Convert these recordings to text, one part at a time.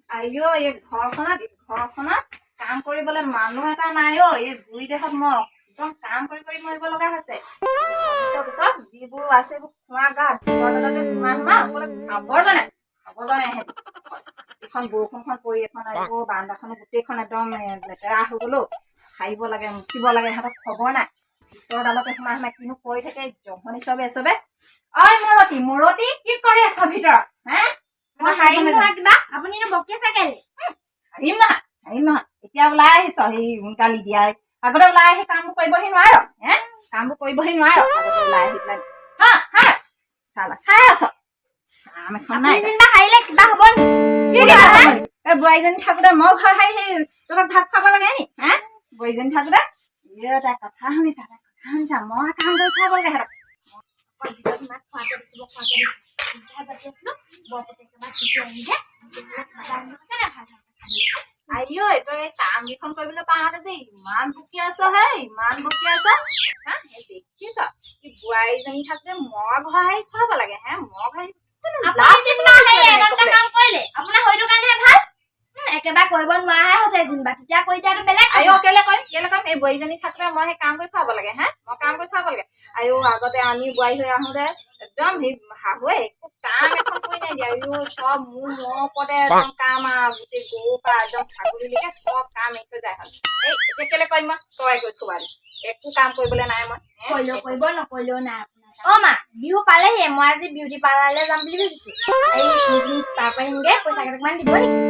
আইও এই ঘৰখনত কাম কৰিবলৈ মানুহ এটা নাই অ এই বুঢ়ী দেহত মই একদম কাম কৰি মৰিব লগা হৈছে পিছত যিবোৰ আছে এইবোৰ খোৱা গাত সোমাই অকলে খাব জানে এইখন বৰষুণখন পৰি এখন এইবোৰ বাৰান্দাখনো গোটেইখন একদম লেতেৰা হৈ গলো খাৰিব লাগে মুচিব লাগে সিহঁতক খবৰ নাই পিছৰ ডালতে সোমাই কিনো কৰি থাকে জহনি চবে ঐ মূৰতি কি কৰি আছ ভিতৰত হা মই হাৰিম নহয় কিবা আপুনি বকি আছে কেলে হাৰিম নহয় এতিয়া ওলাই আহিছ সেই গালি দিয়া আগতে ওলাই আহি কামবোৰ কৰিবহি নোৱাৰ কামবোৰ কৰিবহি নোৱাৰ আগতে ওলাই আহি পেলাই চাই আছ কাম এখন নাই হাৰিলে কিবা হ'ব এই বোৱাৰীজনী থাকোতে মই ঘৰ হাৰি সেই তহঁতক ভাত খাব লাগে নি হা বোৱাৰীজনী থাকোতে তাই কথা শুনিছা মই কাম কৰি খুৱাব লাগে আইও তই কাম কেইখন কৰিবলৈ পাওঁতে যে ইমান বকি আছ দেখিছ বোৱাৰীজনী থাকোতে মই ঘৰ হাৰি খুৱাব লাগে মই ঘৰ একেবাৰে কৰিব নোৱাৰা হৈছে যেনিবা তেতিয়া কৰি দিয়াটো বেলেগ আইও কেলে কৰিম এই বোৱাৰীজনী থাকোতে মই সেই কাম কৰি খুৱাব লাগে মই কাম কৰি খুৱাব লাগে আইও আগতে আমি বোৱাৰী হৈ আহোঁতে একদম সেই শাহুৱে একো কাম এখন কৰি নাই দিয়া চব মোৰ ওপৰতে একদম কাম আৰু গোটেই গৰুৰ পৰা একদম ছাগলীলৈকে চব কাম এৰি থৈ যায় এই এতিয়া কেলে কৰিম মই তই কৰি খুৱাবি একো কাম কৰিবলৈ নাই মই কৰিব নকৰিলেও নাই মা বিহু পালেহি মই আজি বিউটি পাৰ্লাৰলৈ যাম বুলি ভাবিছো তাৰ পৰা আহিমগে পইচা কেইটামান দিব নেকি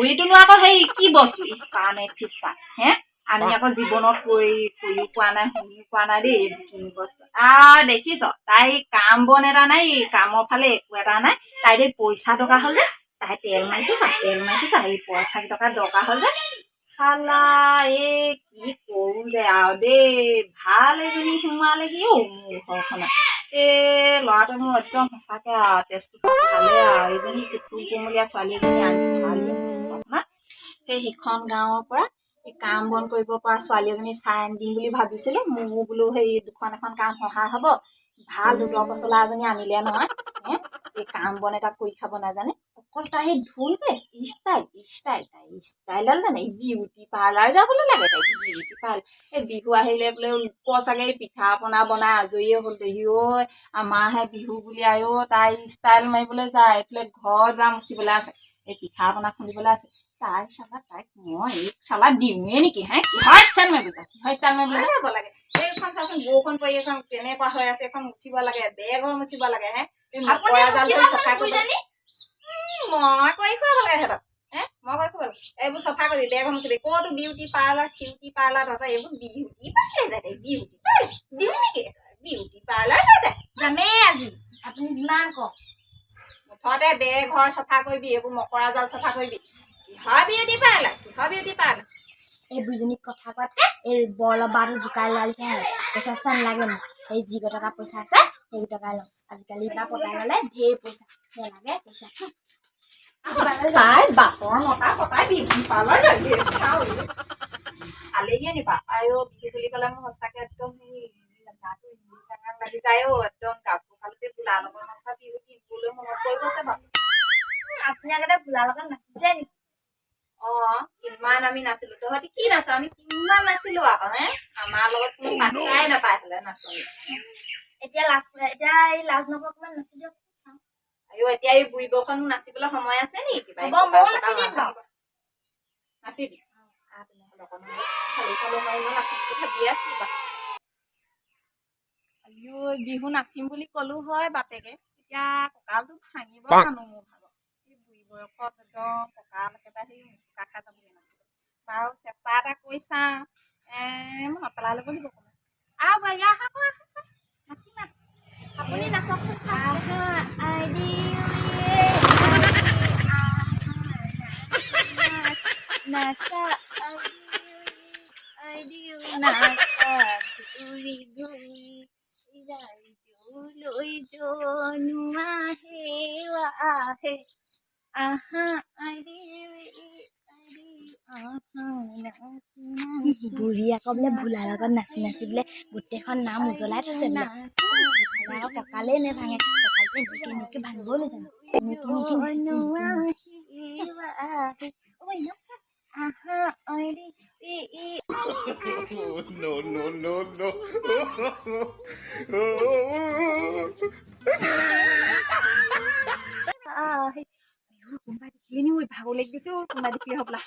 এইটোনো আকৌ সেই কি বস্তু ইস্পা নে ফিস্পা আমি আকৌ জীৱনত কৰিও পোৱা নাই শুনিও পোৱা নাই দেই এইখিনি বস্তু দেখিছ তাই কাম বন এটা নাই কামৰ ফালে একো এটা নাই তাই দেই পইচা দৰকাৰ হ'ল যে তাই তেল মাৰিছে এই পইচা কেইটকা দৰকাৰ হ'ল যে চালা এই কি কৰো যে আৰু দেই ভাল এজনী সোমালেহি মোৰ ঘৰখনত ল'ৰাটোৱে মোৰ একদম সঁচাকে তেজটো খালে এইজনী ফুল কোমলীয়া ছোৱালী এজনী আনি ভাল সেই সিখন গাঁৱৰ পৰা এই কাম বন কৰিব পৰা ছোৱালী এজনী চাই আনি দিম বুলি ভাবিছিলো মোৰ বোলো সেই দুখন এখন কাম সহায় হ'ব ভাল দুদৰ পচলা এজনী আনিলে নহয় এই কাম বন এটা কৰি খাব নাজানে অকল তাই সেই ঢোল বেচ ষ্টাইল জানে বিউটি পাৰ্লাৰ যাবলৈ লাগে তাই বিউটি পাৰ্লাৰ এই বিহু আহিলে বোলে লোক চাগে পিঠা পনা বনাই আজৰিয়ে হ'ল দেহি আমাৰহে বিহু বুলি তাই ষ্টাইল মাৰিবলৈ যায় এইফালে ঘৰ দুৱাৰ মুচিবলৈ আছে এই পিঠা পনা খুন্দিবলৈ আছে তাই তাইক মই এই চালাদ দিওঁৱে নেকি কিহৰ ষ্টাইল মাৰিবলৈ যাব লাগে এইখন চাচোন বৰষুণ পৰি এখন কেনেকুৱা হৈ আছে এখন মুচিব লাগে বেঘৰ মুচিব লাগে মই কৰি খুৱাব লাগে সিহঁতক মই কৰি খুৱাব লাগে এইবোৰ চফা কৰি বেঘৰ মুচিবি ক'তো বিউটি পাৰ্লাৰ চিউটি পাৰ্লাৰ তহঁতৰ এইবোৰ বিউটি পাৰ্লাৰ দিওঁ নেকি বিউটি পাৰ্লাৰ যামেই আজি আপুনি যিমান কওক মুঠতে বেঘৰ চফা কৰিবি এইবোৰ মকৰা জাল চফা কৰিবি কিহৰ বিউটি পাৰ্লাৰ এই বুইজনীক কথা কোৱাতকে এই বৰলবাটো জোকাই লোৱালিহে পইচা চইচা নালাগে মোক সেই যি টকা পইচা আছে সেই টকাই ল'ম আজিকালি এটা পতাই ল'লে ঢেৰ পইচা নালাগে পইচা তাই বাটৰ মতা পতাই বিউটি পাৰ্লাৰ আলহী আনিবা বিহু বুলি ক'লে মোৰ সঁচাকে একদম সেই গাটো লাগি যায় একদম কাপোৰ কালোতে বোলা লগত নচা বিহু দিবলৈ মনত পৰি গৈছে বাৰু আপুনি আগতে বোলা লগত নাচিছে নেকি কিমান আমি নাছিলো তহঁতি কি নাচ আমি কিমান নাছিলো আকৌ আমাৰ লগত কোনো পাত্তাই নাপায় হলে নাচনি এতিয়া এই লাজ নকৰা অকমান নাচি দিয়ক এতিয়া এই বুঢ়ী বৰষুণ নাচিবলৈ সময় আছে নি কিবা নাচিবি বিহু নাচিম বুলি কলো হয় বাপেকে এতিয়া কঁকালটো ভাঙিব জানো মোৰ ভাগত এই বুঢ়ী বয়সত একদম কঁকাল একেবাৰে সেই মুচুকা খাই যাবগৈ নাচিব বাৰু চেষ্টা এটা কৰি চাওঁ মই নপেলাই ল'ব লাগিব নাচিম আপুনি নাচকচোন বুঢ়ী আকৌ বোলে ভোলাৰ লগত নাচি নাচি বোলে গোটেইখন নাম উজ্বলাই থৈছে বোলে আকৌ কঁকালেই নেভাঙে কঁকালটো এনেকে এনেকে ভাঙিবও নাজানো No, no, no, no. কোনোবাই দেখিলে নি ভাগৰ লাগি গৈছে কোনোবাই দেখিলে হ'বলা